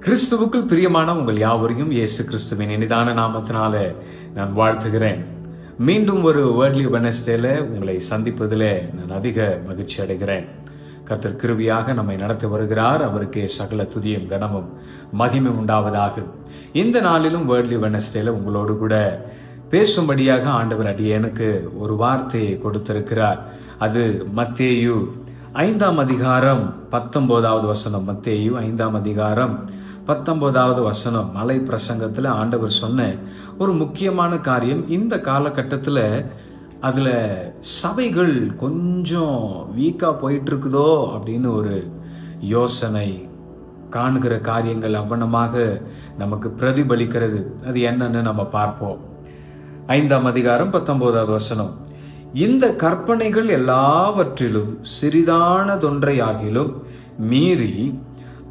கிறிஸ்துவுக்குள் பிரியமான உங்கள் யாவரையும் இயேசு கிறிஸ்துவின் இனிதான நாமத்தினால நான் வாழ்த்துகிறேன். மீண்டும் ஒரு வேர்ட்லி வெட்னஸ்டேல உங்களை சந்திப்பதில் நான் அதிக மகிழ்ச்சி அடைகிறேன். கர்த்தர் கிருபையாக நம்மை நடத்தி வருகிறார். அவருக்கே சகல துதியும் கனமும் மகிமை உண்டாவதாக. இந்த நாளிலும் வேர்ட்லி வெட்னஸ்டேல உங்களோடு கூட பேசும்படியாக ஆண்டவர் அடியேனுக்கு ஒரு வார்த்தையை கொடுத்திருக்கிறார். அது மத்தேயு 5ஆம் அதிகாரம் 19வது வசனம். மத்தேயு 5ஆம் அதிகாரம் 19வது வசனம். மலை பிரசங்கத்தில் ஆண்டவர் சொன்ன ஒரு முக்கியமான காரியம். இந்த காலகட்டத்தில் அதில் சபைகள் கொஞ்சம் வீக்காக போயிட்டு இருக்குதோ அப்படின்னு ஒரு யோசனை, காணுகிற காரியங்கள் அவ்வளமாக நமக்கு பிரதிபலிக்கிறது. அது என்னன்னு நம்ம பார்ப்போம். 5ஆம் அதிகாரம் 19வது வசனம். இந்த கற்பனைகள் எல்லாவற்றிலும் சிறிதானதொன்றையாகிலும் மீறி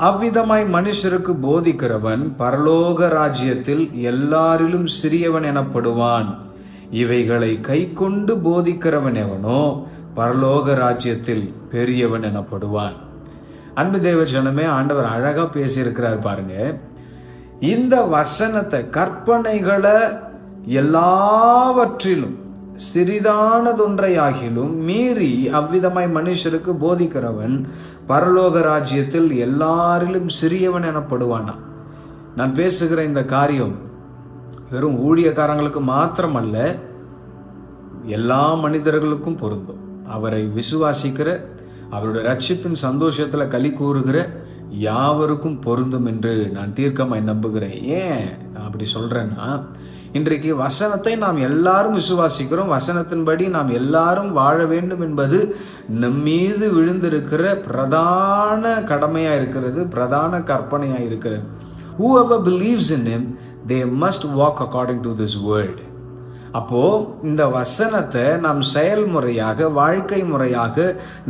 அவ்விதமாய் மனுஷருக்கு போதிக்கிறவன் பரலோக ராஜ்யத்தில் எல்லாரிலும் சிறியவன் எனப்படுவான். இவைகளை கை கொண்டு போதிக்கிறவன் எவனோ பரலோக ராஜ்யத்தில் பெரியவன் எனப்படுவான். அன்பு தேவ ஜனமே, ஆண்டவர் அழகா பேசியிருக்கிறார் பாருங்க. இந்த வசனத்தை, கற்பனைகளை எல்லாவற்றிலும் சிறிதானதொன்றையாகிலும் மீறி அவ்விதமாய் மனுஷருக்கு போதிக்கிறவன் பரலோக ராஜ்யத்தில் எல்லாரிலும் சிறியவன் எனப்படுவானா. நான் பேசுகிற இந்த காரியம் வெறும் ஊழியக்காரங்களுக்கு மாத்திரமல்ல, எல்லா மனிதர்களுக்கும் பொருந்தும். அவரை விசுவாசிக்கிற, அவருடைய ரட்சிப்பின் சந்தோஷத்துல களி கூறுகிற யாவருக்கும் பொருந்தும் என்று நான் தீர்க்கமாய் நம்புகிறேன். ஏன் நான் அப்படி சொல்றேன்னா, இன்றைக்கு வசனத்தை நாம் எல்லாரும் விசுவாசிக்கிறோம். வசனத்தின்படி நாம் எல்லாரும் வாழ வேண்டும் என்பது நம்மீது விழுந்திருக்கிற பிரதான கடமையா இருக்கிறது, பிரதான கற்பனையா இருக்கிறது. Whoever believes in him, they must walk according to this word. அப்போ இந்த வசனத்தை நாம் செயல்முறையாக, வாழ்க்கை முறையாக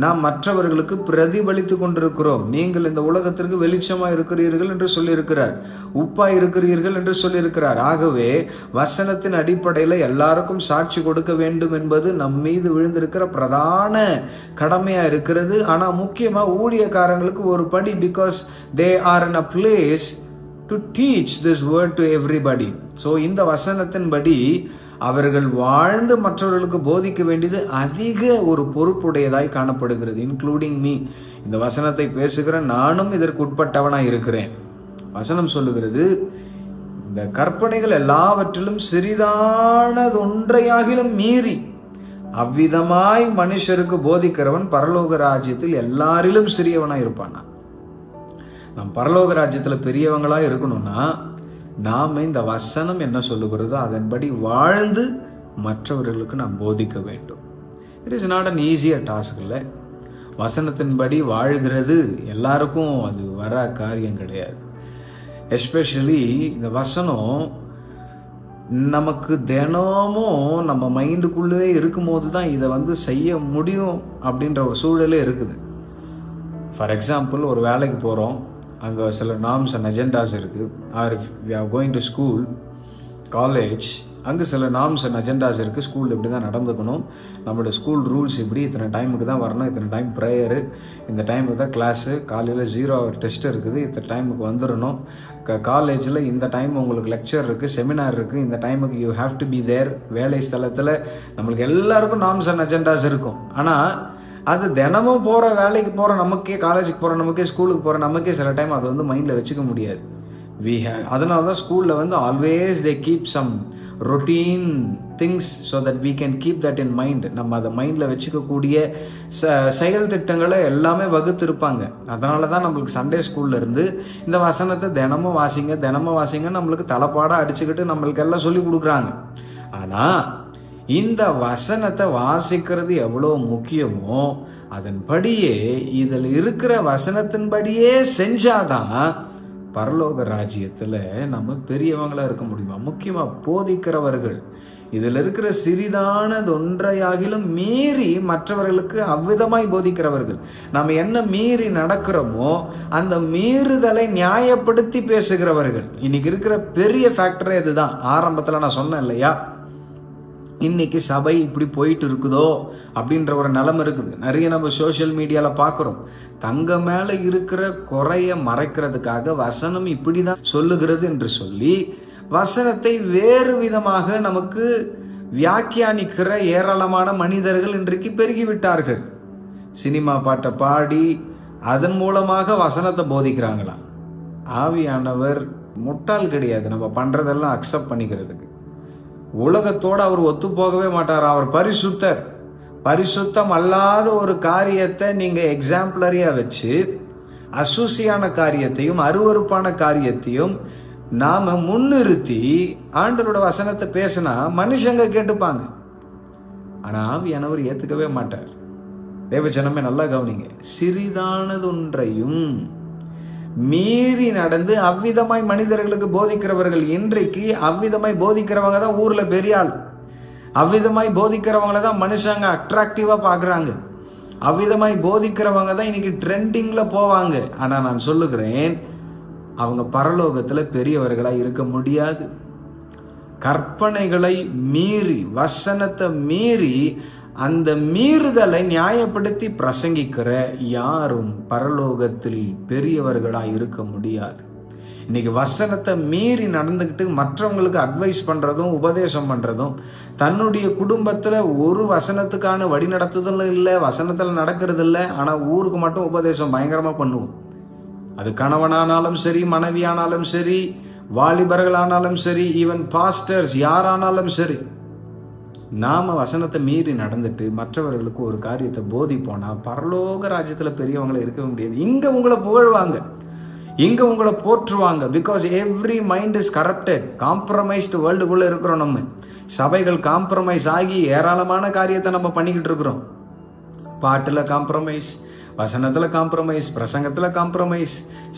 நாம் மற்றவர்களுக்கு பிரதிபலித்து கொண்டிருக்கிறோம். நீங்கள் இந்த உலகத்திற்கு வெளிச்சமா இருக்கிறீர்கள் என்று சொல்லியிருக்கிறார், உப்பா இருக்கிறீர்கள் என்று சொல்லியிருக்கிறார். ஆகவே வசனத்தின் அடிப்படையில் எல்லாருக்கும் சாட்சி கொடுக்க வேண்டும் என்பது நம் மீது விழுந்திருக்கிற பிரதான கடமையா இருக்கிறது. ஆனா முக்கியமா ஊழியக்காரங்களுக்கு ஒரு படி, because they are in a place to teach this word to everybody. So இந்த வசனத்தின்படி அவர்கள் வாழ்ந்து மற்றவர்களுக்கு போதிக்க வேண்டியது அதிக ஒரு பொறுப்புடையதாய் காணப்படுகிறது, இன்க்ளூடிங் மீ. இந்த வசனத்தை பேசுகிற நானும் இதற்கு உட்பட்டவனாய் இருக்கிறேன். வசனம் சொல்லுகிறது, இந்த கற்பனைகள் எல்லாவற்றிலும் சிறிதானதொன்றையாகிலும் மீறி அவ்விதமாய் மனுஷருக்கு போதிக்கிறவன் பரலோக ராஜ்யத்தில் எல்லாரிலும் சிறியவனாய் இருப்பானா. நாம் பரலோக ராஜ்யத்தில் பெரியவங்களா இருக்கணும்னா நாம இந்த வசனம் என்ன சொல்லுகிறதோ அதன்படி வாழ்ந்து மற்றவர்களுக்கு நாம் போதிக்க வேண்டும். It is not an easier task. இல்லை, வசனத்தின்படி வாழ்கிறது எல்லாருக்கும் அது வர காரியம் கிடையாது. எஸ்பெஷலி இந்த வசனம் நமக்கு தினமும் நம்ம மைண்டுக்குள்ளே இருக்கும்போது தான் இதை செய்ய முடியும் அப்படின்ற ஒரு சூழலே இருக்குது. ஃபார் எக்ஸாம்பிள், ஒரு வேலைக்கு போகிறோம், அங்கே சில நார்ம்ஸ் அண்ட் அஜெண்டாஸ் இருக்குது. Or if we are going to school, college, அங்கே சில நார்ம்ஸ் அண்ட் அஜெண்டாஸ் இருக்குது. ஸ்கூல் இப்படி தான் நடந்துக்கணும், நம்மளோட ஸ்கூல் ரூல்ஸ் இப்படி, இத்தனை டைமுக்கு தான் வரணும், இத்தனை டைம் ப்ரேயரு, இந்த டைமுக்கு தான் கிளாஸு, காலையில் 0 hour டெஸ்ட் இருக்குது, இத்தனை டைமுக்கு வந்துடணும், காலேஜில் இந்த டைம் உங்களுக்கு லெக்சர் இருக்குது, செமினார் இருக்குது, இந்த டைமுக்கு you have to be there. வேலை ஸ்தலத்தில் நம்மளுக்கு எல்லாருக்கும் நார்ம்ஸ் அண்ட் அஜெண்டாஸ் இருக்கும். ஆனால் அது தினமும் போகிற, வேலைக்கு போகிற நமக்கே, காலேஜுக்கு போகிற நமக்கே, ஸ்கூலுக்கு போகிற நமக்கே சில டைம் அது மைண்டில் வச்சுக்க முடியாது. அதனால தான் ஸ்கூலில் always they keep some routine things so that we can keep that in mind. நம்ம அதை மைண்டில் வச்சுக்கக்கூடிய செயல் திட்டங்களை எல்லாமே வகுத்திருப்பாங்க. அதனால தான் நம்மளுக்கு சண்டே ஸ்கூல்ல இருந்து இந்த வசனத்தை தினமும் வாசிங்க நம்மளுக்கு தலைப்பாடாக அடிச்சுக்கிட்டு நம்மளுக்கு எல்லாம் சொல்லி கொடுக்குறாங்க. ஆனால் இந்த வசனத்தை வாசிக்கிறது எவ்வளோ முக்கியமோ அதன்படியே, இதில் இருக்கிற வசனத்தின்படியே செஞ்சாதான் பரலோக ராஜ்யத்தில் நம்ம பெரியவங்களா இருக்க முடியுமா. முக்கியமாக போதிக்கிறவர்கள், இதில் இருக்கிற சிறிதானதொன்றையாகிலும் மீறி மற்றவர்களுக்கு அவ்விதமாய் போதிக்கிறவர்கள். நம்ம என்ன மீறி நடக்கிறோமோ அந்த மீறுதலை நியாயப்படுத்தி பேசுகிறவர்கள். இன்னைக்கு இருக்கிற பெரிய ஃபேக்டரே இதுதான். ஆரம்பத்தில் நான் சொன்னேன் இல்லையா, இன்னைக்கு சபை இப்படி போயிட்டு இருக்குதோ அப்படின்ற ஒரு நிலைமை இருக்குது. நிறைய நம்ம சோசியல் மீடியால பார்க்குறோம். தங்க மேல இருக்கிற குறைய மறைக்கிறதுக்காக வசனம் இப்படிதான் சொல்லுகிறது என்று சொல்லி வசனத்தை வேறு விதமாக நமக்கு வியாக்கியானிக்கிற ஏராளமான மனிதர்கள் இன்றைக்கு பெருகிவிட்டார்கள். சினிமா பாட்டை பாடி அதன் மூலமாக வசனத்தை போதிக்கிறாங்களாம். ஆவியானவர் முட்டாள் கிடையாது நம்ம பண்றதெல்லாம் அக்செப்ட் பண்ணிக்கிறதுக்கு. உலகத்தோடு அவர் ஒத்து போகவே மாட்டார். அவர் பரிசுத்தர். பரிசுத்தம் அல்லாத ஒரு காரியத்தை நீங்க எக்ஸாம்பிளரியா வச்சு அசூசியான காரியத்தையும் அருவருப்பான காரியத்தையும் நாம முன்னிறுத்தி ஆண்டவரோட வசனத்தை பேசினா மனுஷங்க கேட்டுப்பாங்க. ஆனா ஆவியானவர் ஏத்துக்கவே மாட்டார். தேவஜனமே நல்லா கவனிங்க. சிறிதானதொன்றையும் மீறி நடந்து அவ்விதமாய் மனிதர்களுக்கு போதிக்கிறவர்கள், இன்றைக்கு அவ்விதமாய் போதிக்கிறவங்க தான் ஊர்ல பெரிய ஆள். அவ்விதமாய் போதிக்கிறவங்கள தான் மனுஷங்க அட்ராக்டிவா பாக்குறாங்க. அவ்விதமாய் போதிக்கிறவங்க தான் இன்னைக்கு ட்ரெண்டிங்ல போவாங்க. ஆனா நான் சொல்லுகிறேன், அவங்க பரலோகத்துல பெரியவர்களா இருக்க முடியாது. கற்பனைகளை மீறி, வசனத்தை மீறி, அந்த மீறுதலை நியாயப்படுத்தி பிரசங்கிக்கிற யாரும் பரலோகத்தில் பெரியவர்களா இருக்க முடியாது. இன்னைக்கு வசனத்தை மீறி நடந்துக்கிட்டு மற்றவங்களுக்கு அட்வைஸ் பண்றதும் உபதேசம் பண்றதும், தன்னுடைய குடும்பத்துல ஒரு வசனத்துக்கான வழி நடத்துதலும் இல்லை, வசனத்துல நடக்கிறது இல்லை. ஆனா ஊருக்கு மட்டும் உபதேசம் பயங்கரமா பண்ணுவோம். அது கணவனானாலும் சரி, மனைவியானாலும் சரி, வாலிபர்களானாலும் சரி, ஈவன் பாஸ்டர்ஸ் யாரானாலும் சரி, நாம வசனத்தை மீறி நடந்துட்டு மற்றவர்களுக்கு ஒரு காரியத்தை போதிப்போனா பரலோக ராஜ்யத்துல பெரியவங்களை இருக்கவே முடியாது. இங்க உங்களை புகழ்வாங்க, இங்க உங்களை போற்றுவாங்க. Because every mind is corrupted. Compromised வேர்ல்டுக்குள்ள இருக்கிறோம். நம்ம சபைகள் காம்ப்ரமைஸ் ஆகி ஏராளமான காரியத்தை நம்ம பண்ணிக்கிட்டு இருக்கிறோம். பாட்டுல காம்ப்ரமைஸ், வசனத்துல காம்ப்ரமைஸ், பிரசங்கத்துல காம்ப்ரமைஸ்,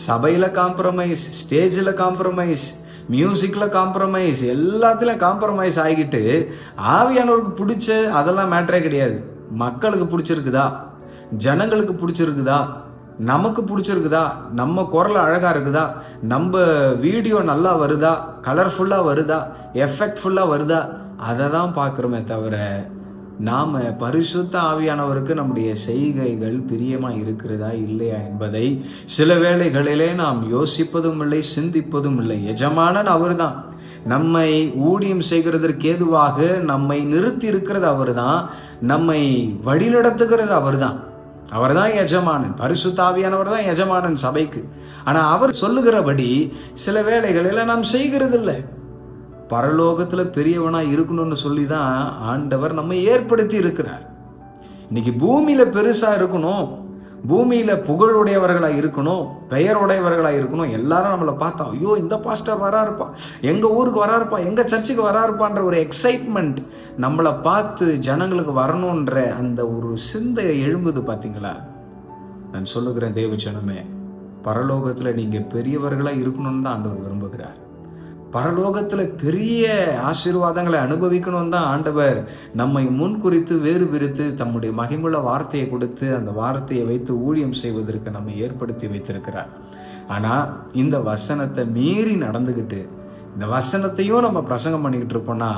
சபையில காம்ப்ரமைஸ், ஸ்டேஜில் காம்ப்ரமைஸ், மியூசிக்ல காம்ப்ரமைஸ், எல்லாத்துலயும் காம்ப்ரமைஸ் ஆகிட்டு ஆவியானவருக்கு பிடிச்ச அதெல்லாம் மேட்டரே கிடையாது. மக்களுக்கு பிடிச்சிருக்குதா, ஜனங்களுக்கு பிடிச்சிருக்குதா, நமக்கு பிடிச்சிருக்குதா, நம்ம குரல் அழகா இருக்குதா, நம்ம வீடியோ நல்லா வருதா, கலர்ஃபுல்லா வருதா, எஃபெக்ட்ஃபுல்லா வருதா, அதை தான் பார்க்குறோமே தவிர நாம பரிசுத்த ஆவியானவருக்கு நம்முடைய செய்கைகள் பிரியமா இருக்கிறதா இல்லையா என்பதை சில வேளைகளிலே நாம் யோசிப்பதும் இல்லை, சிந்திப்பதும் இல்லை. எஜமானன் அவர் தான். நம்மை ஊழியம் செய்கிறதற்கு ஏதுவாக நம்மை நிறுத்தி இருக்கிறது அவர் தான். நம்மை வழிநடத்துகிறது அவர் தான். அவர் தான் எஜமானன். பரிசுத்த ஆவியானவர் தான் எஜமானன் சபைக்கு. ஆனா அவர் சொல்லுகிறபடி சில வேளைகளில் நாம் செய்கிறது இல்லை. பரலோகத்துல பெரியவனா இருக்கணும்னு சொல்லி தான் ஆண்டவர் நம்ம ஏற்படுத்தி இருக்கிறார். இன்னைக்கு பூமியில பெருசா இருக்கணும், பூமியில புகழுடையவர்களா இருக்கணும், பெயருடையவர்களா இருக்கணும். எல்லாரும் நம்மளை பார்த்தா ஐயோ இந்த பாஸ்டர் வராருப்பா, எங்க ஊருக்கு வராருப்பா, எங்க சர்ச்சுக்கு வராருப்பான்ற ஒரு எக்ஸைட்மெண்ட் நம்மளை பார்த்து ஜனங்களுக்கு வரணுன்ற அந்த ஒரு சிந்தையை எழும்புது. பார்த்தீங்களா? நான் சொல்லுகிறேன் தேவஜனமே, பரலோகத்துல நீங்க பெரியவர்களா இருக்கணும்னு தான் ஆண்டவர் விரும்புகிறார். பரலோகத்துல பெரிய ஆசீர்வாதங்களை அனுபவிக்கணும் தான் ஆண்டவர் நம்மை முன்குறித்து வேறு பிரித்து தம்முடைய மகிமுள்ள வார்த்தையை கொடுத்து அந்த வார்த்தையை வைத்து ஊழியம் செய்வதற்கு நம்மை ஏற்படுத்தி வைத்திருக்கிறார். ஆனா இந்த வசனத்தை மீறி நடந்துகிட்டு இந்த வசனத்தையும் நம்ம பிரசங்கம் பண்ணிக்கிட்டு இருப்போம்னா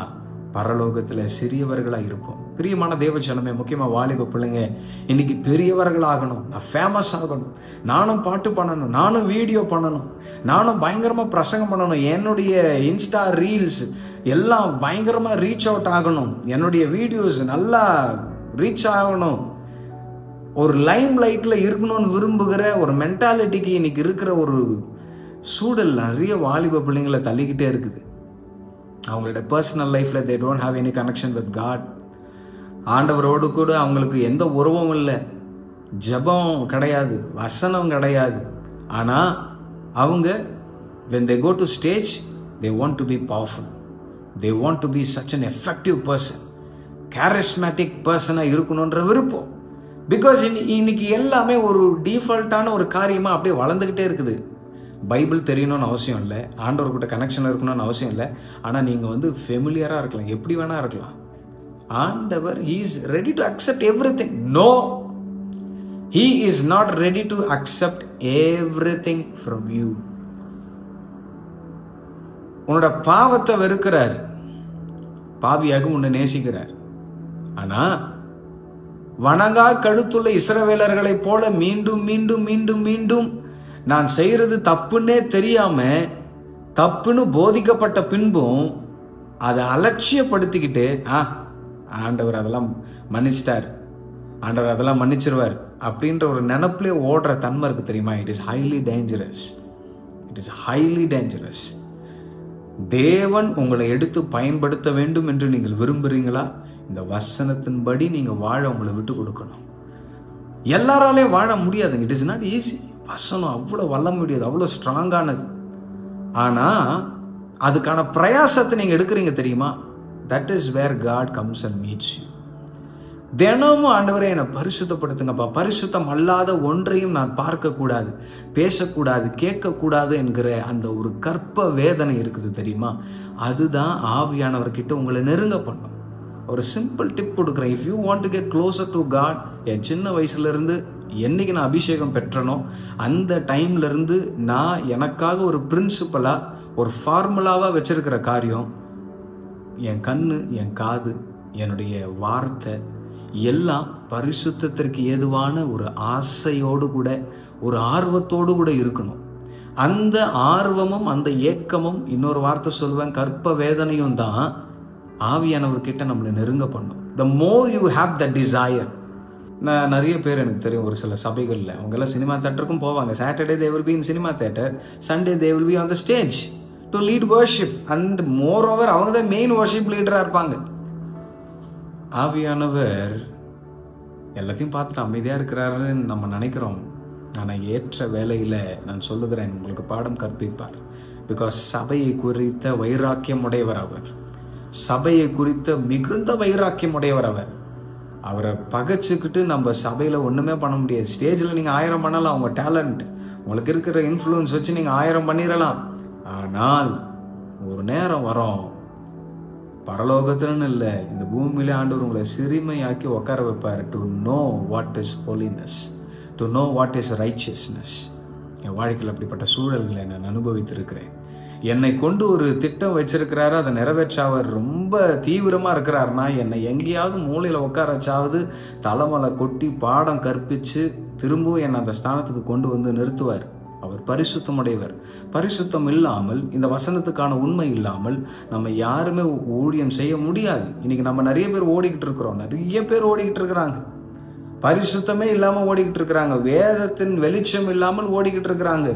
பரலோகத்துல சிறியவர்களா இருப்போம். பிரியமான தேவஜனமே, முக்கியமா வாலிப பிள்ளைங்க, இன்னைக்கு பெரியவர்களாகணும், நான் ஃபேமஸ் ஆகணும், நானும் பாட்டு பண்ணணும், நானும் வீடியோ பண்ணணும், நானும் பயங்கரமா பிரசங்கம் பண்ணணும், என்னுடைய இன்ஸ்டா ரீல்ஸ் எல்லாம் பயங்கரமா ரீச் அவுட் ஆகணும், என்னுடைய வீடியோஸ் நல்லா ரீச் ஆகணும், ஒரு லைம் லைட்ல இருக்கணும்னு விரும்புகிற ஒரு மென்டாலிட்டிக்கு இன்னைக்கு இருக்கிற ஒரு சூழல் நிறைய வாலிப பிள்ளைங்களை தள்ளிக்கிட்டே இருக்குது. அவங்களோட பர்சனல் லைஃப்ல they don't have any connection with God. ஆண்டவரோடு கூட அவங்களுக்கு எந்த உறவும் இல்லை, ஜெபம் கிடையாது, வசனம் கிடையாது. ஆனா அவங்க when they go to stage they want to be powerful, they want to be such an effective person, charismatic person இருக்கணும்ன்ற விருப்பம். பிகாஸ் இன்னைக்கு எல்லாமே ஒரு டிஃபால்ட்டான ஒரு காரியமா அப்படியே வளர்ந்துகிட்டே இருக்குது. பைபிள் தெரியணும்னு அவசியம் இல்லை, ஆண்டவர்கிட்ட கனெக்ஷன் இருக்கணும்னு அவசியம் இல்லை. ஆனால் நீங்கள் ஃபெமிலியராக இருக்கலாம், எப்படி வேணா இருக்கலாம். ஆண்டவர் he is ready to accept everything. No, he is not ready to accept everything from you. உன்னோட பாவத்தை வெறுக்கிறாரு, பாவியாக உன்னை நேசிக்கிறார். ஆனா வணங்கா கழுத்துள்ள இஸ்ரவேலர்களைப் போல மீண்டும் மீண்டும் மீண்டும் மீண்டும் நான் செய்யறது தப்புன்னே தெரியாம தப்புன்னு போதிக்கப்பட்ட பின்பும் அதை அலட்சியப்படுத்திக்கிட்டு ஆண்டவர் அதெல்லாம் மன்னிச்சிட்டார், ஆண்டவர் அதெல்லாம் மன்னிச்சிருவார் அப்படின்ற ஒரு நினைப்பிலே ஓடுற தன்மை இருக்கு தெரியுமா? It is highly dangerous. It is highly dangerous. தேவன் உங்களை எடுத்து பயன்படுத்த வேண்டும் என்று நீங்கள் விரும்புறீங்களா? இந்த வசனத்தின்படி நீங்க வாழ உங்களை விட்டு கொடுக்கணும். எல்லாராலே வாழ முடியாதுங்க. It is not easy. வசனம் அவ்வளோ வல்ல முடியாது, அவ்வளோ ஸ்ட்ராங்கானது. ஆனா அதுக்கான பிரயாசத்தை நீங்க எடுக்கிறீங்க தெரியுமா? That is where God comes and meets you. தினமும் ஆண்டவரே என்னை பரிசுத்தப்படுத்துங்கப்பா, பரிசுத்தம் அல்லாத ஒன்றையும் நான் பார்க்கக்கூடாது, பேசக்கூடாது, கேட்கக்கூடாது என்கிற அந்த ஒரு கற்ப வேதனை இருக்குது தெரியுமா? அதுதான் ஆவியானவர்கிட்ட உங்களை நெருங்க பண்ணும். ஒரு சிம்பிள் டிப் கொடுக்குறேன். If you want to get closer to God, என் சின்ன வயசுலேருந்து என்னைக்கு நான் அபிஷேகம் பெற்றனோ அந்த டைம்லேருந்து நான் எனக்காக ஒரு பிரின்சிபலாக ஒரு ஃபார்முலாவாக வச்சிருக்கிற காரியம், என் கண்ணு, என் காது, என்னுடைய வார்த்தை எல்லாம் பரிசுத்தத்திற்கு ஏதுவான ஒரு ஆசையோடு கூட ஒரு ஆர்வத்தோடு கூட இருக்கணும். அந்த ஆர்வமும் அந்த ஏக்கமும், இன்னொரு வார்த்தை சொல்லுவேன், கற்ப வேதனையும் தான் ஆவியானவர்கிட்ட நம்மளை நெருங்க பண்ணும். The more you have the desire. நான் நிறைய பேர் எனக்கு தெரியும், ஒரு சில சபைகளில் அவங்கெல்லாம் சினிமா தேட்டருக்கும் போவாங்க. Saturday they will be in cinema theatre, Sunday they will be on the stage to lead worship. And more over அவங்க தான் மெயின் வர்ஷிப் லீடராக இருப்பாங்க. ஆவியானவர் எல்லாத்தையும் பார்த்துட்டு அமைதியாக இருக்கிறாருன்னு நம்ம நினைக்கிறோம். ஆனால் ஏற்ற வேளையில் நான் சொல்லுகிறேன், உங்களுக்கு பாடம் கற்பிப்பார். பிகாஸ் சபையை குறித்த வைராக்கியம் உடையவர் அவர். சபையை குறித்த மிகுந்த வைராக்கியம் உடையவர் அவர். அவரை பகைச்சிக்கிட்டு நம்ம சபையில் ஒன்றுமே பண்ண முடியாது. ஸ்டேஜில் நீங்கள் 1000 பண்ணலாம், உங்கள் டேலண்ட், உங்களுக்கு இருக்கிற இன்ஃப்ளூயன்ஸ் வச்சு நீங்கள் 1000 பண்ணிடலாம். ஆனால் ஒரு நேரம் வரும், பரலோகத்துலன்னு இல்லை, இந்த பூமியிலே ஆண்டவர் உங்களை சிறுமையாக்கி உட்கார வைப்பார். To know what is holiness, to know what is righteousness. என் வாழ்க்கையில் அப்படிப்பட்ட சூழல்களை நான் அனுபவித்திருக்கிறேன். என்னை கொண்டு ஒரு திட்டம் வச்சிருக்கிறாரு, அதை நிறைவேற்ற அவர் ரொம்ப தீவிரமாக இருக்கிறாருன்னா என்னை எங்கேயாவது மூலையில் உட்கார வச்சாவது தலைமலை கொட்டி பாடம் கற்பித்து திரும்பவும் என்னை அந்த ஸ்தானத்துக்கு கொண்டு வந்து நிறுத்துவார். அவர் பரிசுத்தமுடையவர். பரிசுத்தம் இல்லாமல், இந்த வசனத்துக்கான உண்மை இல்லாமல் நம்ம யாருமே ஊழியம் செய்ய முடியாது. இன்னைக்கு நம்ம நிறைய பேர் ஓடிக்கிட்டு இருக்கிறோம், நிறைய பேர் ஓடிக்கிட்டு இருக்கிறாங்க, பரிசுத்தமே இல்லாமல் ஓடிக்கிட்டு இருக்கிறாங்க, வேதத்தின் வெளிச்சம் இல்லாமல் ஓடிக்கிட்டு இருக்கிறாங்க.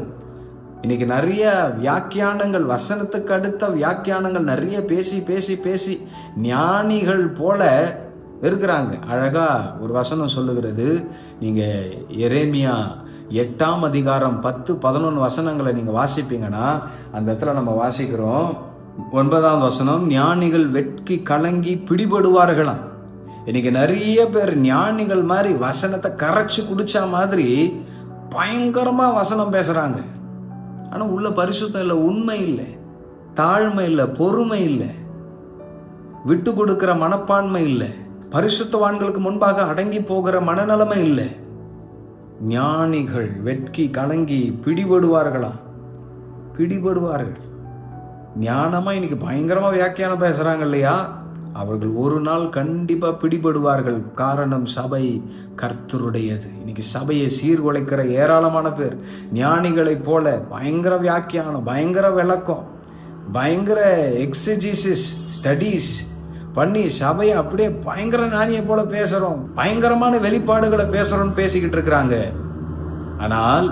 இன்னைக்கு நிறைய வியாக்கியானங்கள், வசனத்துக்கு அடுத்த வியாக்கியானங்கள் நிறைய பேசி பேசி பேசி ஞானிகள் போல இருக்கிறாங்க. அழகா ஒரு வசனம் சொல்லுகிறது, நீங்க எரேமியா 8ஆம் அதிகாரம் 10-11 வசனங்களை நீங்க வாசிப்பீங்கன்னா அந்த இடத்துல நம்ம வாசிக்கிறோம். 9ஆம் வசனம், ஞானிகள் வெட்கி கலங்கி பிடிபடுவார்களாம். இன்னைக்கு நிறைய பேர் ஞானிகள் மாதிரி வசனத்தை கரைச்சு குடிச்சா மாதிரி பயங்கரமா வசனம் பேசுறாங்க. ஆனா உள்ள பரிசுத்தம் இல்லை, உண்மை இல்லை, தாழ்மை இல்லை, பொறுமை இல்லை, விட்டு கொடுக்கிற மனப்பான்மை இல்லை, பரிசுத்தவான்களுக்கு முன்பாக அடங்கி போகிற மனநலமை இல்லை. ஞானிகள் வெட்கி கலங்கி பிடிபடுவார்களாம். பிடிபடுவார்கள். ஞானமா இன்னைக்கு பயங்கரமா வியாக்கியானம் பேசுறாங்க இல்லையா, அவர்கள் ஒரு நாள் கண்டிப்பா பிடிபடுவார்கள். காரணம், சபை கர்த்தருடையது. இன்னைக்கு சபையை சீர்குலைக்கிற ஏராளமான பேர் ஞானிகளை போல பயங்கர வியாக்கியானம், பயங்கர விளக்கம், பயங்கர எக்ஸஜிசிஸ் ஸ்டடீஸ் பண்ணி சபையை அப்படியே பயங்கர ஞானியை போல பேசுறோம், பயங்கரமான வெளிப்பாடுகளை பேசுறோம்னு பேசிக்கிட்டு இருக்கிறாங்க. ஆனால்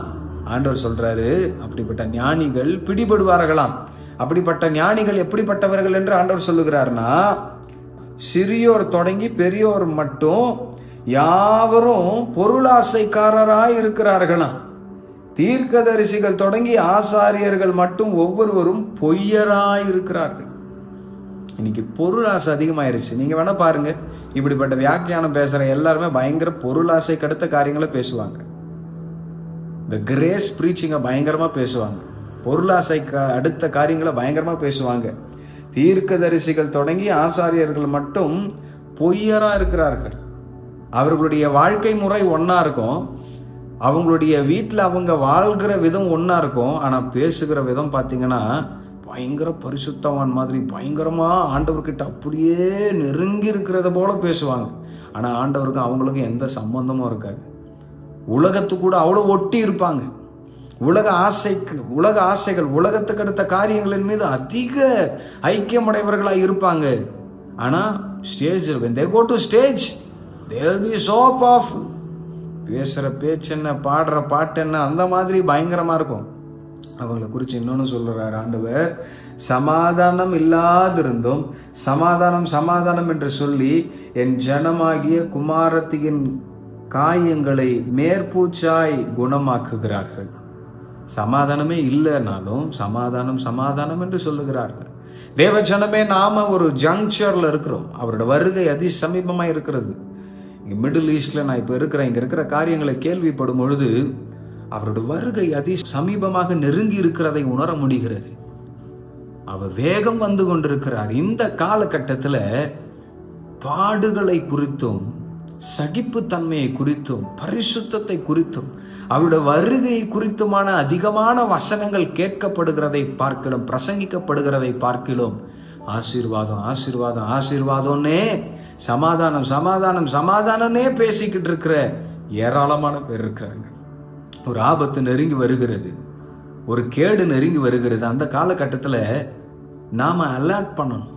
ஆண்டவர் சொல்றாரு, அப்படிப்பட்ட ஞானிகள் பிடிபடுவார்களாம். அப்படிப்பட்ட ஞானிகள் எப்படிப்பட்டவர்கள் என்று ஆண்டவர் சொல்லுகிறார்னா, சிறியோர் தொடங்கி பெரியோர் மட்டும் யாவரும் பொருளாசைக்காரராய் இருக்கிறார்களாம். தீர்க்கதரிசிகள் தொடங்கி ஆசாரியர்கள் மட்டும் ஒவ்வொருவரும் பொய்யராய் இருக்கிறார்கள். இன்னைக்கு பொருளாசை அதிகமாயிருச்சு. நீங்க வேணா பாருங்க, இப்படிப்பட்ட வியாக்கியானம் பேசுற எல்லாருமே பயங்கர பொருளாசை கடுத்த காரியங்களை பேசுவாங்க. இந்த கிரேஸ் பிரீச்சிங்கை பயங்கரமா பேசுவாங்க, பொருளாசை அடுத்த காரியங்களை பயங்கரமா பேசுவாங்க. தீர்க்கதரிசிகள் தொடங்கி ஆசாரியர்கள் மட்டும் பொய்யரா இருக்கிறார்கள். அவர்களுடைய வாழ்க்கை முறை ஒன்னா இருக்கும், அவங்களுடைய வீட்டில் அவங்க வாழ்கிற விதம் ஒன்னா இருக்கும், ஆனா பேசுகிற விதம் பார்த்தீங்கன்னா பயங்கர பரிசுத்தவான் மாதிரி பயங்கரமா ஆண்டவர்கிட்ட அப்படியே நெருங்கி இருக்கிறத போல பேசுவாங்க. ஆனா ஆண்டவருக்கும் அவங்களுக்கும் எந்த சம்பந்தமும் இருக்காது. உலகத்து கூட அவ்வளோ ஒட்டி இருப்பாங்க. உலக ஆசைகள், உலகத்துக்கு அடுத்த காரியங்களின் மீது அதிக ஐக்கியமடைவர்களாக இருப்பாங்க. ஆனா stage, when they go to stage, they will be so powerful. பேசுற பேச்சு என்ன, பாடுற பாட்டு என்ன, அந்த மாதிரி பயங்கரமா இருக்கும். அவங்களை குறித்து இன்னொன்னு சொல்றார் ஆண்டவர், சமாதானம் இல்லாதிருந்தும் சமாதானம் சமாதானம் என்று சொல்லி என் ஜனமாகிய குமாரத்தியின் காயங்களை மேற்பூச்சாய் குணமாக்குகிறார்கள். சமாதானமே இல்லைனாலும் சமாதானம் சமாதானம் என்று சொல்லுகிறார்கள். தேவ ஜனமே, நாம ஒரு ஜங்க்சர்ல இருக்கிறோம். அவரோட வருகை அதி சமீபமா இருக்கிறது. இங்க மிடில் ஈஸ்ட்ல நான் இப்ப இருக்கிறேன். இங்க இருக்கிற காரியங்களை கேள்விப்படும் பொழுது அவரோட வருகை அதி சமீபமாக நெருங்கி இருக்கிறதை உணர முடிகிறது. அவர் வேகம் வந்து கொண்டிருக்கிறார். இந்த காலகட்டத்தில் பாடுகளை குறித்தும் சகிப்புத்தன்மையை குறித்தும் பரிசுத்தத்தை குறித்தும் அவருடைய வருகை குறித்துமான அதிகமான வசனங்கள் கேட்கப்படுகிறதை பார்க்கிறோம், பிரசங்கிக்கப்படுகிறதை பார்க்கிறோம். ஆசீர்வாதம் ஆசீர்வாதம் ஆசீர்வாதம்னே, சமாதானம் சமாதானம் சமாதானமே பேசிக்கிட்டு இருக்கிற ஏராளமான பேர் இருக்கிறாங்க. ஒரு ஆபத்து நெருங்கி வருகிறது, ஒரு கேடு நெருங்கி வருகிறது. அந்த காலகட்டத்தில் நாம அலர்ட் பண்ணணும்,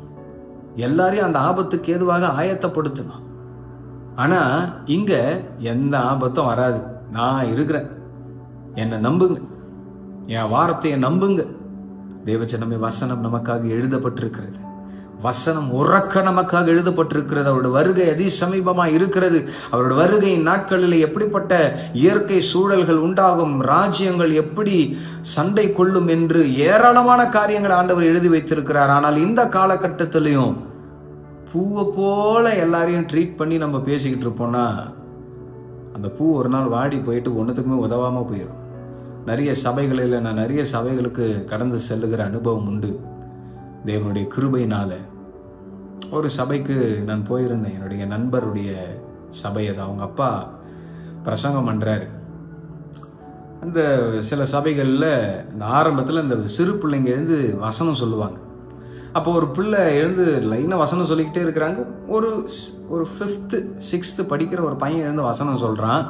எல்லாரையும் அந்த ஆபத்துக்கு ஏதுவாக ஆயத்தப்படுத்தணும். ஆனா இங்க எந்த ஆபத்தும் வராது. நான் இருக்கிறேன், என்னை நம்புங்க, என் வார்த்தையை நம்புங்க. தேவஜனமே, வசனம் நமக்காக எழுதப்பட்டிருக்கிறது. வசனம் உறக்க நமக்காக எழுதப்பட்டிருக்கிறது. அவருடைய வருகை அதி சமீபமா இருக்கிறது. அவருடைய வருகையின் நாட்களில் எப்படிப்பட்ட இயற்கை சூழல்கள் உண்டாகும், ராஜ்யங்கள் எப்படி சண்டை கொள்ளும் என்று ஏராளமான காரியங்கள் ஆண்டவர் எழுதி வைத்திருக்கிறார். ஆனால் இந்த காலகட்டத்திலையும் பூவை போல எல்லாரையும் ட்ரீட் பண்ணி நம்ம பேசிக்கிட்டு இருப்போம்னா அந்த பூ ஒரு நாள் வாடி போயிட்டு ஒன்றுத்துக்குமே உதவாம போயிடும். நிறைய சபைகளில் நான் நிறைய சபைகளுக்கு கடந்து செல்லுகிற அனுபவம் உண்டு. தேவனுடைய கிருபையினால ஒரு சபைக்கு நான் போயிருந்தேன். என்னுடைய நண்பருடைய சபை அது. அவங்க அப்பா பிரசங்கம் பண்றாரு. அந்த சில சபைகளில் இந்த ஆரம்பத்தில் இந்த சிறு பிள்ளைங்க எழுந்து வசனம் சொல்லுவாங்க. அப்போ ஒரு பிள்ளை எழுந்து லைனாக வசனம் சொல்லிக்கிட்டே இருக்கிறாங்க. ஒரு 5th 6th படிக்கிற ஒரு பையன் எழுந்து வசனம் சொல்கிறான்.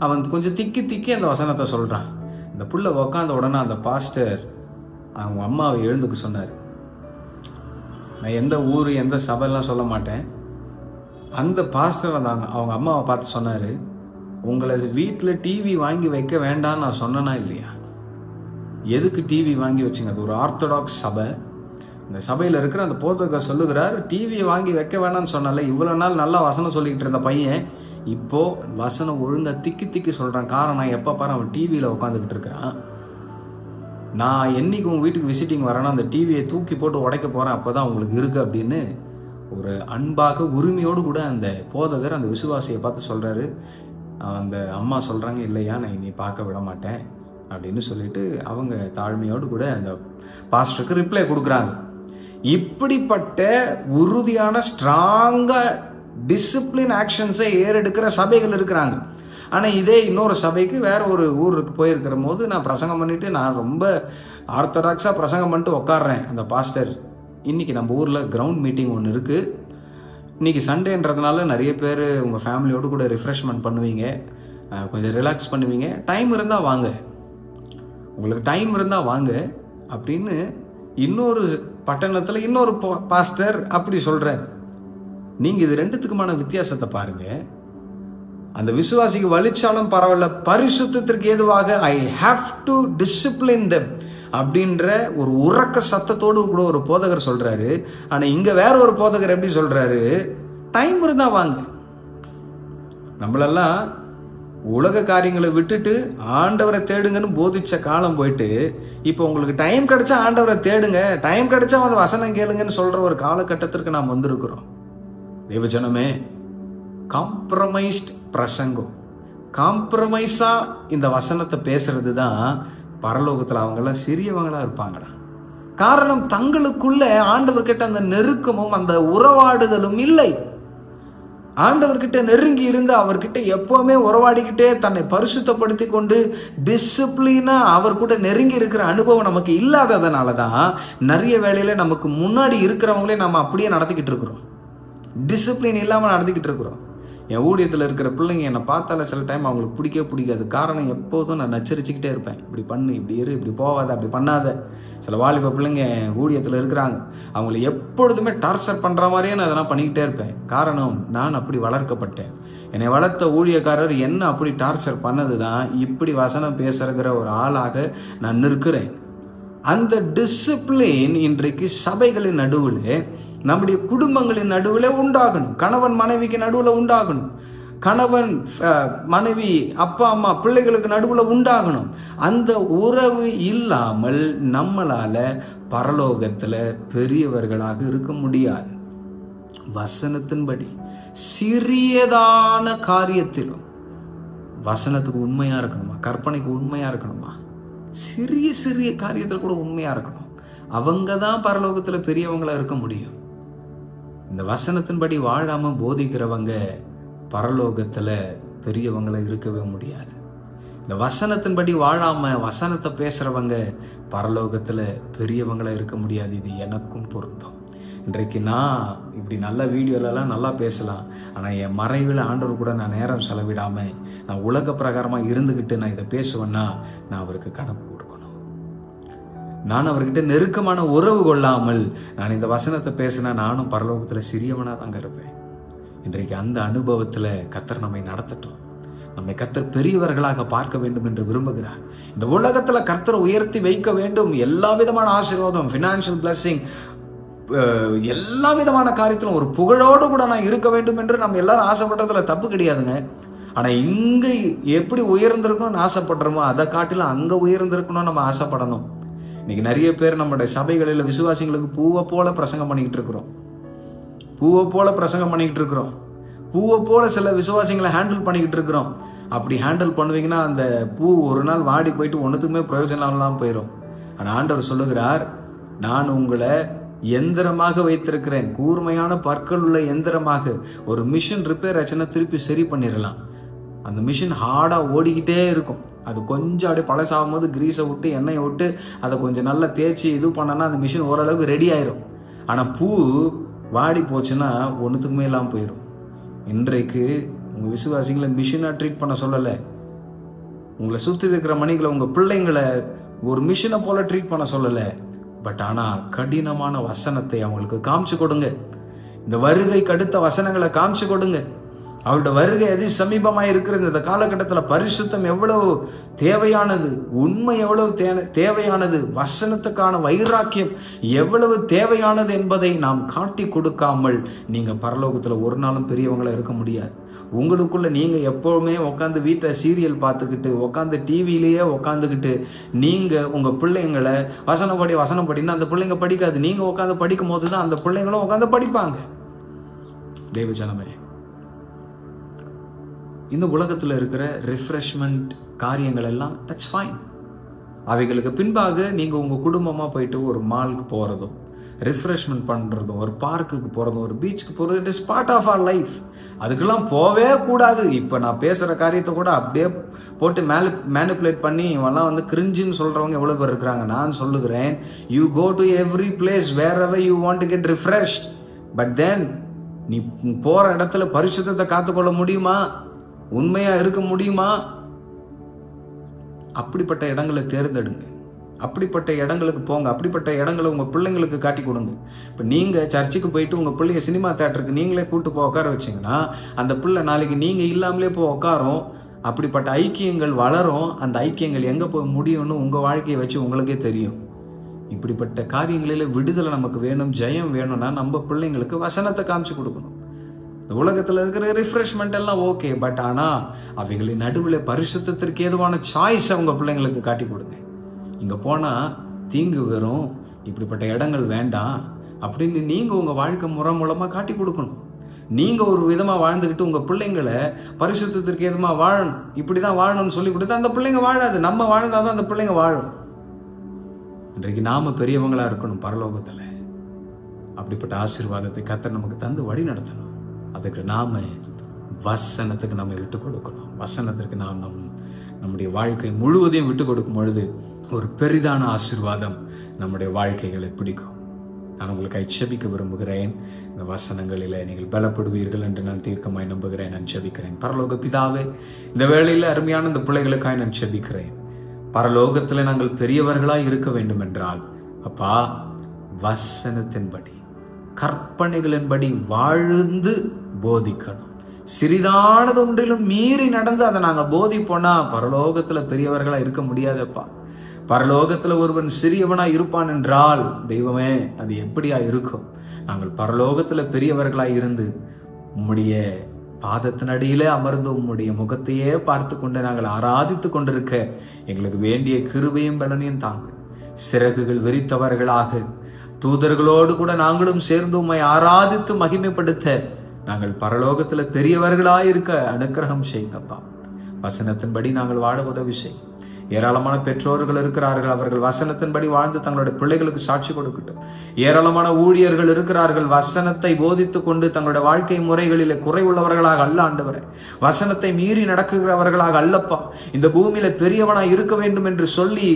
அவன் கொஞ்சம் திக்கி அந்த வசனத்தை சொல்கிறான். இந்த பிள்ளை உக்காந்த உடனே அந்த பாஸ்டர் அவங்க அம்மாவை எழுந்துக்க சொன்னார். நான் எந்த ஊர் எந்த சபைலாம் சொல்ல மாட்டேன். அந்த பாஸ்டர் வந்தாங்க, அவங்க அம்மாவை பார்த்து சொன்னார், உங்களை வீட்டில் டிவி வாங்கி வைக்க வேண்டான்னு நான் சொன்னேனா இல்லையா? எதுக்கு டிவி வாங்கி வச்சுங்க? அது ஒரு ஆர்த்தடாக்ஸ் சபை. இந்த சபையில் இருக்கிற அந்த போதகர் சொல்லுகிறார், டிவியை வாங்கி வைக்க வேணாம்னு சொன்னால இவ்வளோ நாள் நல்லா வசனம் சொல்லிக்கிட்டு இருந்த பையன் இப்போ வசனம் ஒழுங்காக திக்கி சொல்கிறான். காரணம், எப்போ பாரு அவன் டிவியில் உட்காந்துக்கிட்டு இருக்கிறான். நான் என்னைக்கு உங்கள் வீட்டுக்கு விசிட்டிங் வரேன்னா அந்த டிவியை தூக்கி போட்டு உடைக்க போகிறேன், அப்போ தான் உங்களுக்கு இருக்குது அப்படின்னு ஒரு அன்பாக உரிமையோடு கூட அந்த போதகர் அந்த விசுவாசியை பார்த்து சொல்கிறாரு. அந்த அம்மா சொல்கிறாங்க, இல்லையா நான் இனி பார்க்க விட மாட்டேன் அப்படின்னு சொல்லிட்டு அவங்க தாழ்மையோடு கூட அந்த பாஸ்டருக்கு ரிப்ளை கொடுக்குறாங்க. இப்படிப்பட்ட உறுதியான ஸ்ட்ராங்கா டிசிப்ளின் ஆக்ஷன்ஸை ஏறெடுக்கிற சபைகள் இருக்கிறாங்க. ஆனால் இதே இன்னொரு சபைக்கு வேற ஒரு ஊருக்கு போயிருக்கிற போது நான் பிரசங்கம் பண்ணிட்டு நான் ரொம்ப ஆர்த்தடாக்ஸாக பிரசங்கம் பண்ணிட்டு உட்காடுறேன். அந்த பாஸ்டர், இன்னைக்கு நம்ம ஊரில் கிரவுண்ட் மீட்டிங் ஒன்று இருக்குது, இன்னைக்கு சண்டேன்றதுனால நிறைய பேர் உங்கள் ஃபேமிலியோடு கூட ரிஃப்ரெஷ்மெண்ட் பண்ணுவீங்க, கொஞ்சம் ரிலாக்ஸ் பண்ணுவீங்க, டைம் இருந்தால் வாங்க, உங்களுக்கு டைம் இருந்தால் வாங்க அப்படின்னு இன்னொரு பட்டணத்தில் இன்னொரு பாஸ்டர் அப்படி சொல்கிறார். நீங்கள் இது ரெண்டுத்துக்குமான வித்தியாசத்தை பாருங்க. அந்த விசுவாசிக்கு வலிச்சாலும் பரவாயில்ல, பரிசுத்தத்திற்கு ஏதுவாக I have to discipline them அப்படின்ற ஒரு உறக்க சத்தத்தோடு கூட ஒரு போதகர் சொல்றாரு. ஆனால் இங்கே வேற ஒரு போதகர் எப்படி சொல்றாரு, டைம் இருந்தா வாங்க. நம்மளெல்லாம் உலக காரியங்களை விட்டுட்டு ஆண்டவரை தேடுங்கன்னு போதிச்ச காலம் போயிட்டு இப்போ உங்களுக்கு டைம் கிடைச்சா ஆண்டவரை தேடுங்க, டைம் கிடைச்சா வந்து வசனம் கேளுங்கன்னு சொல்ற ஒரு காலகட்டத்திற்கு நாம் வந்திருக்கிறோம். தேவஜனமே, காம்ப்ரமைஸ்ட் பிரசங்கம், காம்ப்ரமைஸா இந்த வசனத்தை பேசுறது தான் பரலோகத்தில் அவங்கெல்லாம் சிறியவங்களா இருப்பாங்களா? காரணம், தங்களுக்குள்ள ஆண்டவர்கிட்ட அந்த நெருக்கமும் அந்த உறவாடுதலும் இல்லை. ஆண்டவர்கிட்ட நெருங்கி இருந்து அவர்கிட்ட எப்பவுமே உறவாடிக்கிட்டே தன்னை பரிசுத்தப்படுத்தி கொண்டு டிசிப்ளினா அவர் கூட நெருங்கி இருக்கிற அனுபவம் நமக்கு இல்லாததுனால தான் நிறைய வேளையில நமக்கு முன்னாடி இருக்கிறவங்களே நம்ம அப்படியே நடத்திக்கிட்டு இருக்கிறோம். டிசிப்ளின் இல்லாமல் நடத்திக்கிட்டு இருக்கிறோம். என் ஊழியத்தில் இருக்கிற பிள்ளைங்க என்னை பார்த்தால சில டைம் அவங்களுக்கு பிடிக்காது. காரணம், எப்போதும் நான் நச்சரிச்சுக்கிட்டே இருப்பேன். இப்படி பண்ணு, இப்படி இரு, இப்படி போகாத, அப்படி பண்ணாத. சில வாலிப பிள்ளைங்க என் ஊழியத்தில் இருக்கிறாங்க. அவங்கள எப்பொழுதுமே டார்ச்சர் பண்ணுற மாதிரியே நான் அதெல்லாம் பண்ணிக்கிட்டே இருப்பேன். காரணம், நான் அப்படி வளர்க்கப்பட்டேன். என்னை வளர்த்த ஊழியக்காரர் என்ன அப்படி டார்ச்சர் பண்ணது தான் இப்படி வசனம் பேசுகிற ஒரு ஆளாக நான் நிற்கிறேன். அந்த டிசிப்ளின் இன்றைக்கு சபைகளின் நடுவில், நம்முடைய குடும்பங்களின் நடுவில் உண்டாகணும். கணவன் மனைவிக்கு நடுவில் உண்டாகணும். கணவன் மனைவி, அப்பா அம்மா பிள்ளைகளுக்கு நடுவில் உண்டாகணும். அந்த உறவு இல்லாமல் நம்மளால பரலோகத்தில் பெரியவர்களாக இருக்க முடியாது. வசனத்தின்படி சிறியதான காரியத்திலும் வசனத்துக்கு உண்மையா இருக்கணுமா, கற்பனைக்கு உண்மையா இருக்கணுமா, சிறிய சிறிய காரியத்தில் கூட உண்மையா இருக்கணும். அவங்க தான் பரலோகத்தில் பெரியவங்களா இருக்க முடியும். இந்த வசனத்தின்படி வாழாம போதிக்கிறவங்க பரலோகத்துல பெரியவங்களா இருக்கவே முடியாது. இந்த வசனத்தின்படி வாழாம வசனத்தை பேசுறவங்க பரலோகத்துல பெரியவங்களா இருக்க முடியாது. இது எனக்கும் பொருந்தும். இன்றைக்கு நான் இப்படி நல்ல வீடியோலலாம் நல்லா பேசலாம், ஆனால் என் மறைவில் ஆண்டவர் கூட நான் நேரம் செலவிடாம நான் உலக பிரகாரமாக இருந்துக்கிட்டு நான் இதை பேசுவேன்னா நான் அவருக்கு கணக்கு கொடுக்கணும். நான் அவர்கிட்ட நெருக்கமான உறவு கொள்ளாமல் நான் இந்த வசனத்தை பேசினா நானும் பரலோகத்தில் சிறியவனாக தாங்க இருப்பேன். இன்றைக்கு அந்த அனுபவத்தில் கர்த்தர் நம்மை நடத்தட்டும். நம்மை கர்த்தர் பெரியவர்களாக பார்க்க வேண்டும் என்று விரும்புகிறார். இந்த உலகத்தில் கர்த்தரை உயர்த்தி வைக்க வேண்டும். எல்லா விதமான ஆசீர்வாதம், ஃபினான்ஷியல் பிளஸிங், எல்லா விதமான காரியத்திலும் ஒரு புகழோடு கூட நான் இருக்க வேண்டும் என்று நம்ம எல்லாரும் ஆசைப்படுறதுல தப்பு கிடையாதுங்க. ஆனால் இங்கே எப்படி உயர்ந்திருக்கணும்னு ஆசைப்படுறோமோ அதை காட்டிலும் அங்கே உயர்ந்திருக்கணும்னு நம்ம ஆசைப்படணும். இன்னைக்கு நிறைய பேர் நம்மளுடைய சபைகளில் விசுவாசிங்களுக்கு பூவை போல பிரசங்கம் பண்ணிக்கிட்டு இருக்கிறோம். பூவை போல சில விசுவாசிகளை ஹேண்டில் பண்ணிக்கிட்டு இருக்கிறோம். அப்படி ஹேண்டில் பண்ணுவீங்கன்னா அந்த பூ ஒரு நாள் வாடி போயிட்டு ஒன்றுத்துக்குமே பிரயோஜனம் இல்லாமல் போயிடும். ஆனால் ஆண்டவர் சொல்லுகிறார், நான் உங்களை எந்திரமாக வைத்திருக்கிறேன், கூர்மையான பற்கள் உள்ள எந்திரமாக. ஒரு மிஷின் ரிப்பேர் ஆச்சுன்னா திருப்பி சரி பண்ணிடலாம். அந்த மிஷின் ஹார்டாக ஓடிக்கிட்டே இருக்கும். அது கொஞ்சம் அப்படியே பழசாகும் போது கிரீஸை விட்டு எண்ணெயை விட்டு அதை கொஞ்சம் நல்லா தேய்ச்சி இது பண்ணனா அந்த மிஷின் ஓரளவுக்கு ரெடி ஆயிரும். ஆனால் பூ வாடி போச்சுன்னா ஒன்றுத்துக்குமே இல்லாமல் போயிடும். இன்றைக்கு உங்கள் விசுவாசிகளை மிஷினாக ட்ரீட் பண்ண சொல்லலை. உங்களை சுற்றி இருக்கிற மணிகளை, உங்கள் பிள்ளைங்களை ஒரு மிஷினை போல ட்ரீட் பண்ண சொல்லலை. பட் ஆனால் கடினமான வசனத்தை அவங்களுக்கு காமிச்சு கொடுங்க. இந்த வருகைக்கு அடுத்த வசனங்களை காமிச்சு கொடுங்க. அவருடைய வருகை எது சமீபமாக இருக்கிறது. இந்த காலகட்டத்தில் பரிசுத்தம் எவ்வளவு தேவையானது, உண்மை எவ்வளவு தேவையானது, வசனத்துக்கான வைராக்கியம் எவ்வளவு தேவையானது என்பதை நாம் காட்டி கொடுக்காமல் நீங்கள் பரலோகத்தில் ஒரு நாளும் பெரியவங்களா இருக்க முடியாது. உங்களுக்குள்ள நீங்கள் எப்போவுமே உட்காந்து வீட்டில் சீரியல் பார்த்துக்கிட்டு உட்காந்து டிவிலேயே உட்காந்துக்கிட்டு நீங்கள் உங்கள் பிள்ளைங்களை வசனப்படினா அந்த பிள்ளைங்க படிக்காது. நீங்கள் உட்காந்து படிக்கும் போது தான் அந்த பிள்ளைங்களும் உட்காந்து படிப்பாங்க. தேவஜனமே, இந்த உலகத்தில் இருக்கிற ரிஃப்ரெஷ்மெண்ட் காரியங்கள் எல்லாம் தட்ஸ் ஃபைன். அவைகளுக்கு பின்பாக நீங்கள் உங்கள் குடும்பமாக போயிட்டு ஒரு மாலுக்கு போகிறதும், ரிஃப்ரெஷ்மெண்ட் பண்ணுறதும், ஒரு பார்க்குக்கு போகிறதும், ஒரு பீச்சுக்கு போகிறது, it is part of our life. அதுக்கெல்லாம் போவே கூடாது. இப்போ நான் பேசுகிற காரியத்தை கூட அப்படியே போட்டு மேனிப்புலேட் பண்ணி இவெல்லாம் வந்து கிரிஞ்சின்னு சொல்கிறவங்க எவ்வளோ பேர் இருக்கிறாங்க. நான் சொல்லுகிறேன், you go to every place wherever you want to get refreshed. But then நீ போகிற இடத்துல பரிசுத்தத்தை காத்துக்கொள்ள முடியுமா? உண்மையாக இருக்க முடியுமா? அப்படிப்பட்ட இடங்களை தேர்ந்தெடுங்க. அப்படிப்பட்ட இடங்களுக்கு போங்க. அப்படிப்பட்ட இடங்களை உங்கள் பிள்ளைங்களுக்கு காட்டி கொடுங்க. இப்போ நீங்கள் சர்ச்சுக்கு போயிட்டு உங்கள் பிள்ளைய சினிமா தேட்டருக்கு நீங்களே கூப்பிட்டு போய் உட்கார வச்சிங்கன்னா அந்த பிள்ளை நாளைக்கு நீங்கள் இல்லாமலே போய் உட்காரும். அப்படிப்பட்ட ஐக்கியங்கள் வளரும். அந்த ஐக்கியங்கள் எங்கே போய் முடியும்னு உங்கள் வாழ்க்கையை வச்சு உங்களுக்கே தெரியும். இப்படிப்பட்ட காரியங்களில் விடுதலை நமக்கு வேணும், ஜெயம் வேணும்னா நம்ம பிள்ளைங்களுக்கு வசனத்தை காமிச்சு கொடுக்கணும். இந்த உலகத்தில் இருக்கிற ரிஃப்ரெஷ்மெண்ட் எல்லாம் ஓகே, பட் ஆனால் அவைகளின் நடுவில் பரிசுத்தத்திற்கு ஏதுவான சாய்ஸ் அவங்க பிள்ளைங்களுக்கு காட்டி கொடுங்க. இங்கே போனால் தீங்கு வரும், இப்படிப்பட்ட இடங்கள் வேண்டாம் அப்படின்னு நீங்கள் உங்கள் வாழ்க்கை முறை மூலமாக காட்டி கொடுக்கணும். நீங்கள் ஒரு விதமாக வாழ்ந்துக்கிட்டு உங்கள் பிள்ளைங்களை பரிசுத்தத்திற்கு ஏதுமாக வாழணும், இப்படி தான் வாழணும்னு சொல்லி கொடுத்தா அந்த பிள்ளைங்க வாழாது. நம்ம வாழ்ந்தால் தான் அந்த பிள்ளைங்க வாழும். இன்றைக்கு நாம் பெரியவங்களாக இருக்கணும் பரலோகத்தில். அப்படிப்பட்ட ஆசீர்வாதத்தை கர்த்தர் நமக்கு தந்து வழி நடத்தணும். அதுக்கு நாம வசனத்துக்கு நம்ம விட்டு கொடுக்கணும். வசனத்திற்கு நாம் நம்முடைய வாழ்க்கை முழுவதையும் விட்டு கொடுக்கும் பொழுது ஒரு பெரிதான ஆசீர்வாதம் நம்முடைய வாழ்க்கைகளை பிடிக்கும். நான் உங்களுக்கு ஜெபிக்க விரும்புகிறேன். இந்த வசனங்களில் நீங்கள் பலப்படுவீர்கள் என்று நான் தீர்க்கமாய் நம்புகிறேன். நான் ஜெபிக்கிறேன். பரலோக பிதாவே, இந்த வேளையில் அருமையான இந்த பிள்ளைகளுக்காய் நான் ஜெபிக்கிறேன். பரலோகத்தில் நாங்கள் பெரியவர்களாய் இருக்க வேண்டும் என்றால் அப்பா, வசனத்தின்படி கற்பனைகளின்படி வாழ்ந்து போதிக்கணும். சிறிதானது ஒன்றிலும் மீறி நடந்து அதை நாங்கள் போதிப்போனா பரலோகத்துல பெரியவர்களா இருக்க முடியாதப்பா. பரலோகத்துல ஒருவன் சிறியவனா இருப்பான் என்றால் தெய்வமே, அது எப்படியா இருக்கும்? நாங்கள் பரலோகத்துல பெரியவர்களா இருந்து உம்முடைய பாதத்தின் அடியிலே அமர்ந்து உம்முடைய முகத்தையே பார்த்து கொண்டு நாங்கள் ஆராதித்து கொண்டிருக்க எங்களுக்கு வேண்டிய கிருபையும் பலனையும் தாங்க. சிறகுகள் விரித்தவர்களாக தூதர்களோடு கூட நாங்களும் சேர்ந்து உம்மை ஆராதித்து மகிமைப்படுத்த நாங்கள் பரலோகத்துல பெரியவர்களாயிருக்க அனுக்கிரகம் செய்யுங்கப்பா. வசனத்தின்படி நாங்கள் வாழ உதவி செய்யும். ஏராளமான பெற்றோர்கள் இருக்கிறார்கள், அவர்கள் வசனத்தின்படி வாழ்ந்து தங்களுடைய பிள்ளைகளுக்கு சாட்சி கொடுக்கட்டும். ஏராளமான ஊழியர்கள் இருக்கிறார்கள், வசனத்தை போதித்துக் கொண்டு தங்களுடைய வாழ்க்கை முறைகளிலே குறைவுள்ளவர்களாக அல்ல ஆண்டவரே, வசனத்தை மீறி நடக்குகிறவர்களாக அல்லப்பா. இந்த பூமியில பெரியவனாய் இருக்க வேண்டும் என்று சொல்லி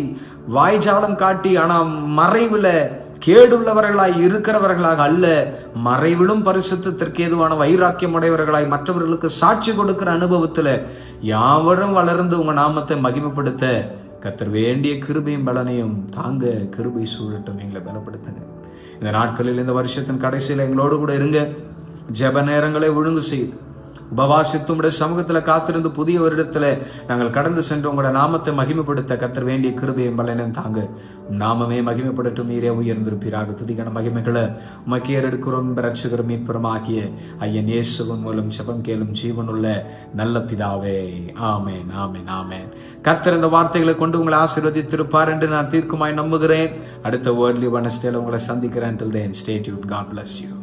வாய்ஜாலம் காட்டி ஆனா மறைவுல கேடுள்ளவர்களாய் இருக்கிறவர்களாக அல்ல, மறைவிலும் பரிசுத்தத்திற்கு ஏதுவான வைராக்கியம் உடையவர்களாய் மற்றவர்களுக்கு சாட்சி கொடுக்கிற அனுபவத்துல யாவரும் வளர்ந்து உங்க நாமத்தை மகிமைப்படுத்த கர்த்தர் வேண்டிய கிருபையும் பலனையும் தாங்க. கிருபை சூழட்டும், எங்களை பலப்படுத்துங்க. இந்த நாட்களில் இந்த வருஷத்தின் கடைசியில எங்களோடு கூட இருங்க. ஜெப நேரங்களை ஒழுங்கு செய்து உபவாசித்து உங்களுடைய சமூகத்துல காத்திருந்து புதிய வருடத்துல நாங்கள் கடந்து சென்று உங்களோட நாமத்தை மகிமைப்படுத்த கர்த்தர் வேண்டிய கிருபையும் பலனையும் தாங்க. நாமமே மகிமைப்படட்டும். நீரே உயர்ந்திருப்பீராக. துதிக்கான மகிமைகளை உமக்கு ஏறெடுக்கிறோம். ரட்சகர் மீட்பரும் ஆகிய ஐயன் இயேசுவின் மூலம் ஜெபம் கேளும் ஜீவனுள்ள நல்ல பிதாவே. ஆமென், ஆமென், ஆமென். கர்த்தர் இந்த வார்த்தைகளை கொண்டு உங்களை ஆசீர்வதித்திருப்பார் என்று நான் தீர்க்கமாய் நம்புகிறேன். அடுத்த வேர்ட்லி வெட்னஸ்டேல உங்களை சந்திக்கிறேன். Till then, stay tuned. God bless you.